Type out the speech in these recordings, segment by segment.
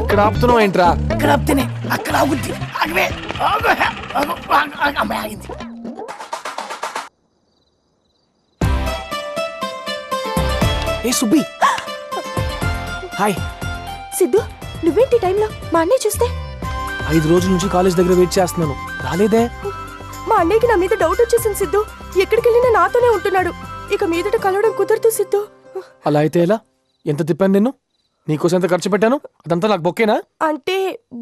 ఇక్కడ ఆపుతున్నావు ఏంట్రా? ఇక్కడ ఆపితేనే అక్కడ ఆగుద్ది. ఆగవే, ఆగింది. ఏ సుబ్బి, హాయ్. సిద్ధు, నువ్వేంటి టైంలో? మా అన్నయ్య చూస్తే 5 రోజుల నుంచి కాలేజ్ దగ్గర వెయిట్ చేస్తున్నాను, రాలేదే. మా అన్నయ్యకి నా మీద డౌట్ వచ్చేసింది సిద్ధు. ఎక్కడికి వెళ్ళినా నాతోనే ఉంటున్నాడు. ఇక మీదట కలవడం కుదరదు సిద్ధు. అలా అయితే ఎలా? ఎంత తిప్పాను నిన్ను? నీకోసం ఎంత ఖర్చు పెట్టాను? అదంతా నాకు బొక్కేనా? అంటే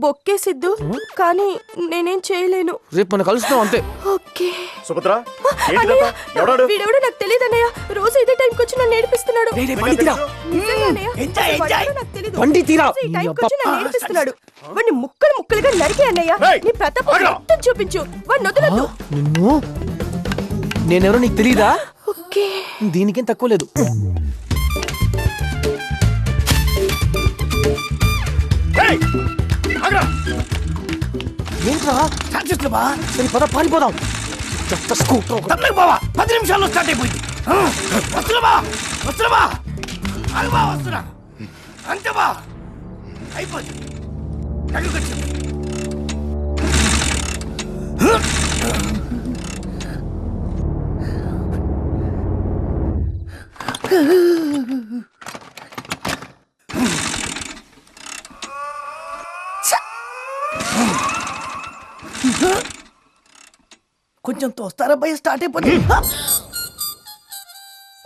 బొక్కే సిద్ధు, కానీ నేనేం చేయలేను. రేపు మనం కలుస్తాం అంతే. ఓకే. సుభద్ర, వీడెవడో నాకు తెలియదు అన్నయ్య. రోజు ఇదే టైంకి వచ్చి నన్ను నేర్పిస్తున్నాడు. బండి తీరా. నిజంగా అన్నయ్య, ఎంజాయ్, అసలు ఎంజాయ్. వాడెవడో నాకు తెలీదు. బండి తీరా. రోజు ఈ టైంకి వచ్చి నన్ను నేర్పిస్తున్నాడు. వాడిని ముక్కలు ముక్కలుగా నరికి అన్నయ్య. నీ ప్రతాపం మొత్తం చూపించు. వాడిని వదలొద్దు. నిన్ను నేనెవరో నీకు తెలీదా? ఓకే. దీనికేం తక్కువ లేదు. ఏంట్రా? ఛాన్సెస్లు బా. సరే పద, పారిపోదాం. చెత్త స్కూటర్. తప్పకు బావా, 10 నిమిషాల్లో స్టార్ట్ అయిపోయింది. వస్తున్నా బా, వస్తున్నా బా. ఆగు బా, వస్తున్నా. అంతే బా, అయిపోయింది. అడుగుకొచ్చు. కొంచెం తోస్తారా భయ, స్టార్ట్ అయిపోయింది.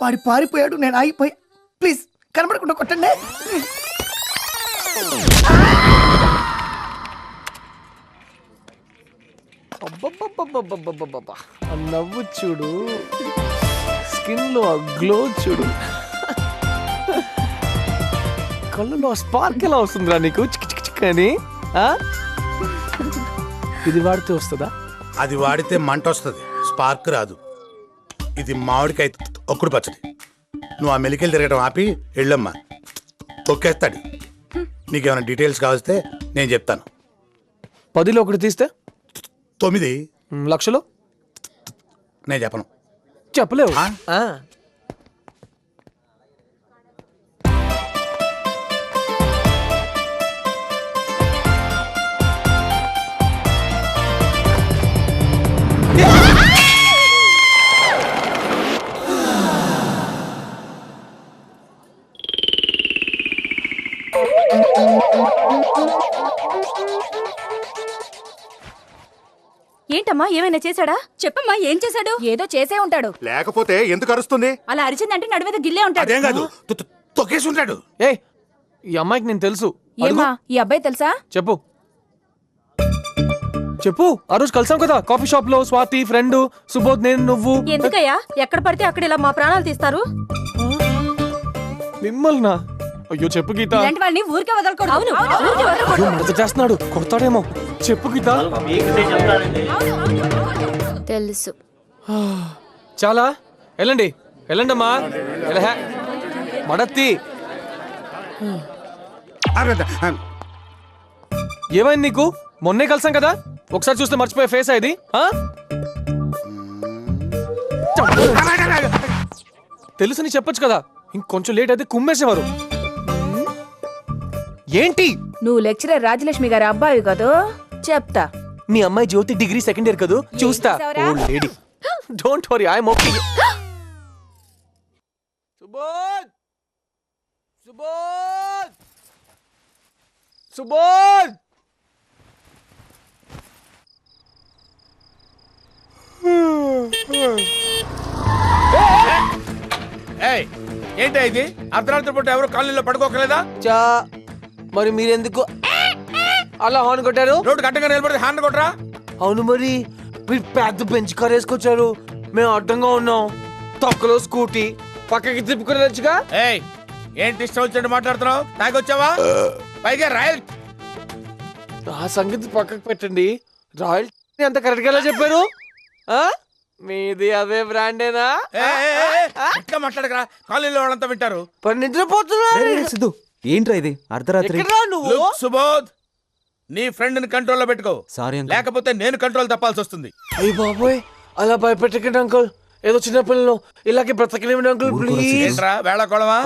వాడి పారిపోయాడు, నేను ఆగిపోయా. ప్లీజ్ కనబడకుండా కొట్టండి. అబ్బబ్బబ్బబ్బబ్బబ్బబ్బబ్బ. ఆ నవ్వు చూడు, స్కిన్ లో ఆ గ్లో చూడు, కళ్ళలో స్పార్క్ ఎలా వస్తుందిరా నీకు? చిక్ చిక్ చిక్ అని. ఇది వాడితే వస్తుందా? అది వాడితే మంట వస్తుంది, స్పార్క్ రాదు. ఇది మామిడికాయ ఒక్కడు పచ్చడి. నువ్వు ఆ మెలికలు తిరగడం ఆపి వెళ్ళమ్మా, తొక్కేస్తాడు. నీకేమైనా డీటెయిల్స్ కావస్తే నేను చెప్తాను. 10లో 1 తీస్తే 9 లక్షలు నేను చెప్పను. చెప్పలేవు. ఏంటమ్మా, ఏమైనా చేశాడా? చెప్పమ్మా, ఏం చేశాడు? ఏదో చేసే ఉంటాడు. లేకపోతే ఎందుకు అరుస్తుంది? అలా అరిచిందంటే నడుమీద గిల్లే ఉంటాడు. అదేం కాదు, తొక్కేసి ఉంటాడు. ఏ, ఈ అమ్మాయికి నేను తెలుసు. ఏమా, ఈ అబ్బాయి తెలుసా? చెప్పు చెప్పు. ఆ రోజు కలిసాం కదా కాఫీ షాప్ లో. స్వాతి, ఫ్రెండ్, సుబోధ్, నేను, నువ్వు. ఎందుకయ్యా ఎక్కడ పడితే అక్కడ ఇలా మా ప్రాణాలు తీస్తారు? మిమ్మల్నా? అయ్యో చెప్పు గీత. ఇలాంటి వాళ్ళని ఊరికే వదలకూడదు. అవును, ఊరికే వదలకూడదు. అయ్యో, మడత చేస్తున్నాడు, కొడతాడేమో. చెప్పు గీత. తెలుసు. చాలా వెళ్ళండి, వెళ్ళండి అమ్మా. మడత్తి. ఏమైంది నీకు? మొన్నే కలిసాం కదా, ఒకసారి చూస్తే మర్చిపోయే ఫేస్ ఇది. తెలుసని చెప్పొచ్చు కదా, ఇంకొంచెం లేట్ అయితే కుమ్మేసేవారు. ఏంటి? నువ్వు లెక్చరర్ రాజలక్ష్మి గారి అబ్బాయి కదా, చెప్తా. మీ అమ్మాయి జ్యోతి డిగ్రీ 2nd ఇయర్ కదా, చూస్తా. Oh lady, don't worry, I'm okay. Subodh, Subodh, Subodh. ఏంటి ఇది? అర్ధరాత్రి పూట ఎవరు కాలనీలో పడుకోకలేదా? చా, మరి మీరెందుకు అలా హార్న్ కొట్టారు? రోడ్డు గడ్డగా నిలబడితే హార్న్ కొట్టరా? అవును, మరి మీరు పెద్ద బెంచ్ కార్ వేసుకొచ్చారు, మేము అడ్డంగా ఉన్నాం. తొక్కలో స్కూటీ పక్కకి తిప్పుకునేచ్చుగా. ఏయ్, ఏంటి ఇష్టం వచ్చినట్టు మాట్లాడుతున్నావు? తాగొచ్చావా? పైగా రాయల్. ఆ సంగతి పక్కకు పెట్టండి. రాయల్టీ అంత కరెక్ట్ గా ఎలా చెప్పారు? మీది అదే బ్రాండేనా? ఎట్లా మాట్లాడకరా, కాలనీలో వాళ్ళంతా వింటారు. నిద్రపోతున్నారు. సిద్ధు, ఏంట్రా ఇది అర్ధరాత్రి? నువ్వు సుబోధ్, నీ ఫ్రెండ్ ని కంట్రోల్లో పెట్టుకో. Sorry uncle. లేకపోతే నేను కంట్రోల్ తప్పాల్సి వస్తుంది. అయ్య బాబోయ్, అలా భయపెట్టకండి అంకుల్. ఏదో చిన్న పిల్లలు ఇలాగే బ్రతకలేమండి అంకుల్, ప్లీజ్. ఏంట్రా వేళ కొడవా?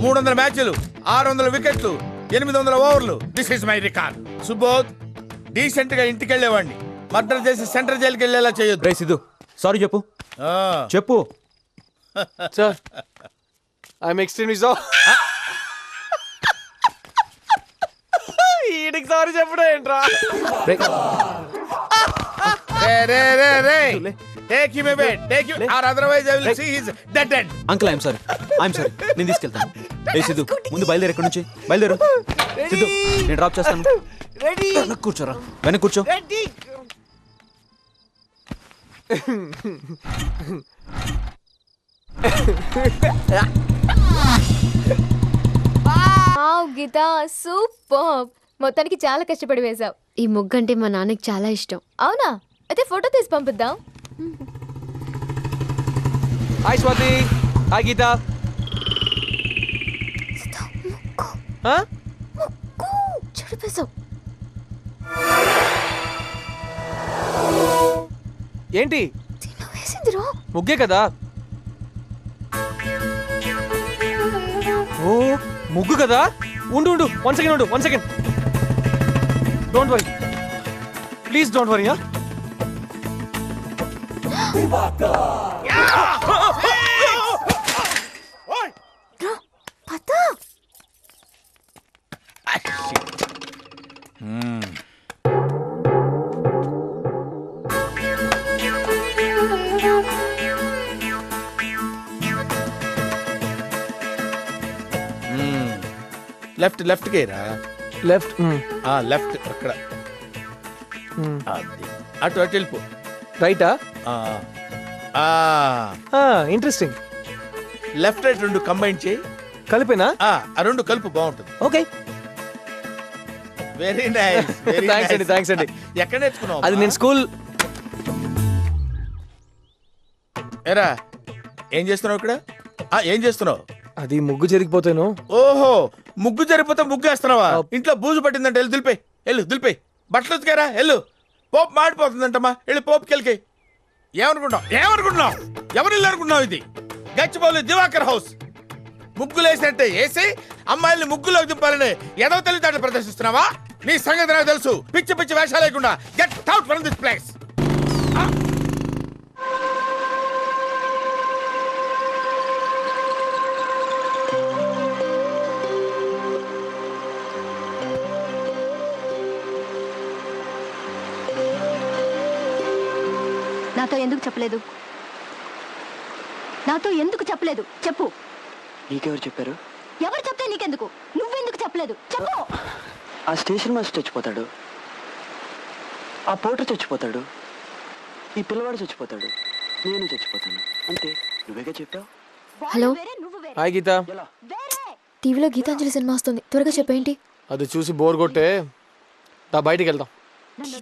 300 మ్యాచ్లు, 600 వికెట్లు, 800 ఓవర్లు. This is my record. Subodh, decent గా ఇంటికి వెళ్ళేవాడిని మర్డర్ చేసి సెంట్రల్ జైలుకి వెళ్ళేలా చేయొద్దు. రే సిద్ధు సారీ చెప్పు ఆ, చెప్పు. సార్ ఐఎమ్ ఎక్స్ట్రీమ్లీ సో ఈడికి సారీ చెప్పడం ఏంట్రా? రే, రే. Take him away. Take him, or otherwise I will see he's dead. Uncle I'm sorry నేను తీసుకెళ్తాను. ఏ సిద్ధు ముందు బయలుదేరు, ఎక్కడి నుంచి బయలుదేరు. సిద్ధు నేను డ్రాప్ చేస్తాను. రెడీ వెనక్కి కూర్చోరా, వెనక్కి కూర్చో. రెడీ. వావ్ గీత సూపర్. మొత్తానికి చాలా కష్టపడి వేశావు. ఈ ముగ్గు అంటే మా నాన్నకి చాలా ఇష్టం. అవునా? అయితే ఫోటో తీసి పంపిద్దాం. హాయ్ స్వాతి. హాయ్ గీత. ఆ? చెడిపేశావు. ఏంటి తిను వేసిందిరా. ముగ్గే కదా. ఓ ముగ్గు కదా. ఉండు 1 second. Don't worry, please don't worry. పతా లెఫ్ట్ కేరా. లెఫ్ట్. లెఫ్ట్ అక్కడ. అది. అటు వెళ్ళిపో. రైటా? ఇంట్రెస్టింగ్. లెఫ్ట్ రైట్ రెండు కంబైన్ చేయి. కలిపేనా? ఆ రెండు కలుపు, బాగుంటుంది. ఓకే. Very nice. థ్యాంక్స్ అండి. ఎక్కడ నేర్చుకున్నావు? అది నేను స్కూల్. ఏరా ఏం చేస్తున్నావు ఇక్కడ? ఏం చేస్తున్నావు? అది ముగ్గు జరిగిపోతాను. ఓహో, ముగ్గు జరిగిపోతే ముగ్గు వేస్తున్నావా? ఇంట్లో బూజు పట్టిందంటే వెళ్ళి దులిపే. బట్టలు ఉతికారా? వెళ్ళు. పోపు మాడిపోతుందంటమ్మా, వెళ్ళి పోపుకి వెళ్ళి. ఏమనుకుంటున్నావు? ఎవరు ఇల్లు అనుకుంటున్నావు? ఇది గచ్చిబౌలి దివాకర్ హౌస్. ముగ్గులు వేసినట్టే వేసి అమ్మాయిల్ని ముగ్గులోకి దింపాలని ఏదో తెలివితేటలు ప్రదర్శిస్తున్నావా? నీ సంగతి నాకు తెలుసు. పిచ్చి వేషాలు లేకుండా get out from this place. నాతో ఎందుకు చెప్పలేదు చెప్పు. నీకెవరు చెప్పారు? ఎవరు చెప్తే నీకెందుకు? నువ్వెందుకు చెప్పలేదు చెప్పు. ఆ స్టేషన్ మాస్టర్ చచ్చిపోతాడు, ఆ పోటర్ చచ్చిపోతాడు, ఈ పిల్లవాడు చచ్చిపోతాడు, నేను చచ్చిపోతాను. అంతే, నువ్వేగా చెప్పావు. హలో. హాయ్ గీత. టీవీలో గీతాంజలి సినిమా వస్తుంది, త్వరగా చెప్పేంటి. అది చూసి బోర్ కొట్టే బయటికి వెళ్దాం.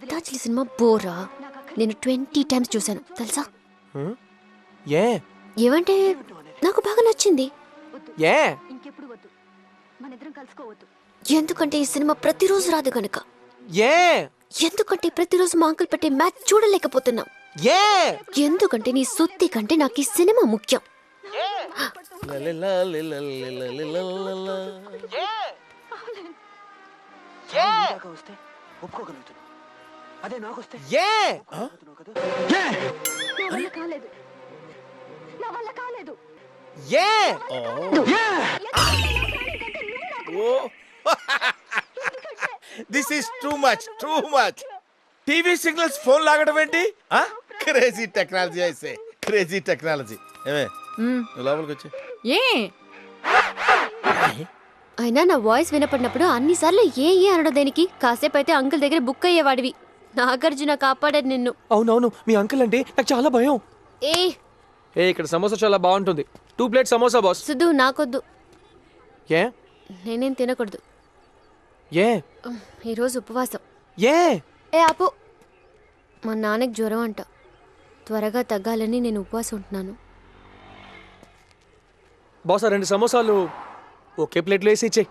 గీతాంజలి సినిమా బోరా? నేను 20 times చూశాను తెలుసా. ఏ ఏమంటే నాకు బాగా నచ్చింది. ఏ ఇంకెప్పుడు వద్దు, మనిద్దరం కలుసుకోవద్దు. ఎందుకంటే ఈ సినిమా ప్రతిరోజు రాదు గనక. ఏ ఎందుకంటే ప్రతిరోజు మా అంకుల్ పెట్టే మ్యాచ్ చూడలేకపోతున్నాం. ఏ ఎందుకంటే నీ సుత్తి కంటే నాకు ఈ సినిమా ముఖ్యం. వస్తే ఒప్పుకోగలుగుతాను, అదే నాకు వస్తే ఏ నా వల్ల కాలేదు. ఏ this is too much. TV signals phone లాగడం ఏంటి? క్రేజీ టెక్నాలజీ అయితే క్రేజీ టెక్నాలజీ. ఏమే నువ్వు లోపలికి వచ్చి. అయినా నా వాయిస్ వినపడినప్పుడు అన్నిసార్లు ఏ అనడం దేనికి? కాసేపు అయితే అంకుల్ దగ్గర బుక్ అయ్యేవాడివి. నాగార్జున కాపాడాడు నిన్ను. అవునవును, మీ అంకుల్ అంటే నాకు చాలా భయం. ఏ ఇక్కడ సమోసా చాలా బాగుంటుంది. 2 plates సమోసా బాస్. సిద్ధు నాకొద్దు. ఏ నేనేం తినకూడదు. ఏ ఈరోజు ఉపవాసం. ఏ ఆపు. మా నాన్నకి జ్వరం అంట, త్వరగా తగ్గాలని నేను ఉపవాసం ఉంటున్నాను. బాస్ 2 సమోసాలు ఒకే ప్లేట్లో వేసి ఇచ్చేయి.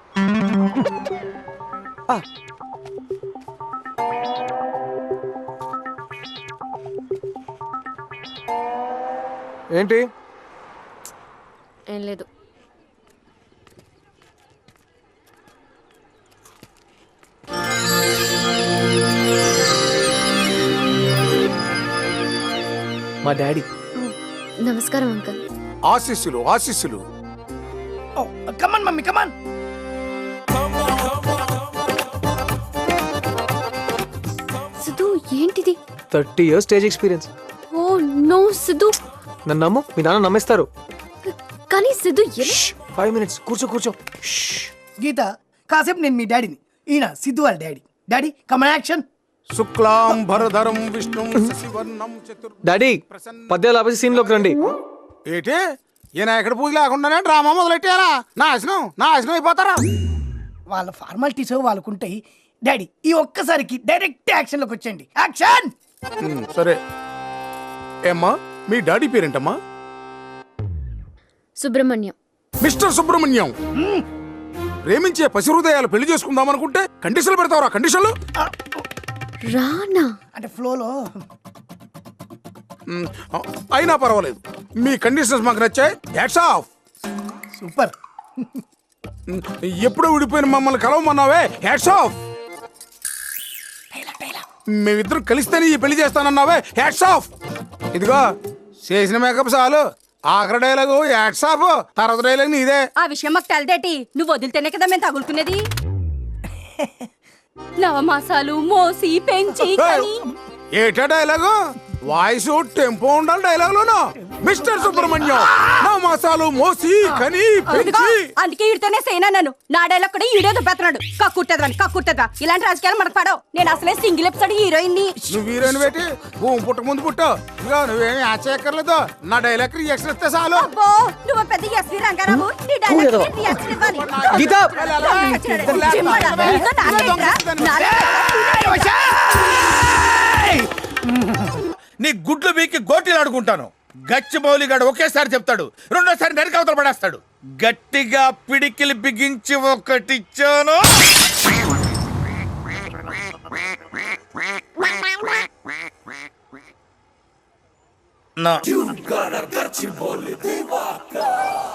ఏంటి? ఏం లేదు. మా డాడీ. నమస్కారం అంకుల్. ఆశీస్సులు ఆశీస్సులు. కమాన్ మమ్మీ కమాన్. సిద్ధు ఏంటిది? 30 years stage experience. Oh no Siddhu. నన్ను నమ్ము, మీ నాన్న నమ్మేస్తారు. కానీ సిద్ధు 5 minutes కూర్చో కూర్చో. గీత కాసేపు నేను మీ డాడీని, ఈయన సిద్ధు వాళ్ళ డాడీ. డాడీ కమాన్ యాక్షన్. శుక్లాం భరధరం విష్ణుం శశివర్ణం చతుర్. డాడీ పద్యాలు ఆపేసి సీన్లోకి రండి. ఏంటి ఈయన ఎక్కడ పూజ లేకుండానే డ్రామా మొదలెట్టారా? నాశనం అయిపోతారా? వాళ్ళ ఫార్మాలిటీస్ వాళ్ళకుంటాయి. డాడీ ఈ ఒక్కసారికి డైరెక్ట్ యాక్షన్ లోకి వచ్చేయండి. యాక్షన్. సరే ఏమ్మా మీ డాడీ పేరేంటమ్మా? సుబ్రహ్మణ్యం. మిస్టర్ సుబ్రహ్మణ్యం. ప్రేమించే పసి హృదయాలు పెళ్లి చేసుకుందాం అనుకుంటే కండిషన్లు పెడతావురా? కండిషన్లు రానా అంటే ఫ్లోలో. అయినా పర్వాలేదు, మీ కండిషన్స్ మాకు నచ్చాయి. Hats off. సూపర్. ఎప్పుడో విడిపోయిన మమ్మల్ని కలవమన్నావే. Hats off. మేమిద్దరం కలిస్తేనే ఈ పెళ్లి చేస్తానన్నావే. Hats off. ఇదిగో చేసిన మేకప్ చాలు. ఆఖరి డైలాగు హ్యాట్స్ ఆఫ్, తర్వాత డైలాగ్ నీదే. ఆ విషయం మాకు తెలదేటి, నువ్వు వదిలితేనే కదా మేము తగులుకునేది. నవమాసాలు మోసి పెంచి ఏటా డైలాగు? వాయిస్ టెంపో ఉండాలి డైలాగులోను. మిస్టర్ సుబ్రహ్మణ్యం నా మాసాలు మోసి కని పెంచి. అందుకే ఈడితోనే సేనా నన్ను నా డైలాగ్ కూడా ఈడే దుబ్బెత్తనాడు. కక్కుట్టేదా ఇలాంటి రాజకీయాలు మనకు పడవు. నేను అసలే సింగిల్ ఎపిసోడ్ హీరోయిన్ ని. నువ్వు హీరోయిన్ పెట్టి భూమి పుట్టక ముందు పుట్టావు. ఇక నువ్వేమి ఆశ్చర్యక్కర్లేదు. నా డైలాగ్ రియాక్షన్ ఇస్తే చాలు. అబ్బో నువ్వు పెద్ద ఎస్వి రంగారావు. నీ డైలాగ్ రియాక్షన్ ఇవ్వాలి. గీత నీ గుడ్లు బీకి గోటీలు ఆడుకుంటాను. గచ్చి మౌలిగాడు ఒకేసారి చెప్తాడు, రెండోసారి నరికి అవతల పడేస్తాడు. గట్టిగా పిడికిలి బిగించి ఒకటిచ్చాను. నా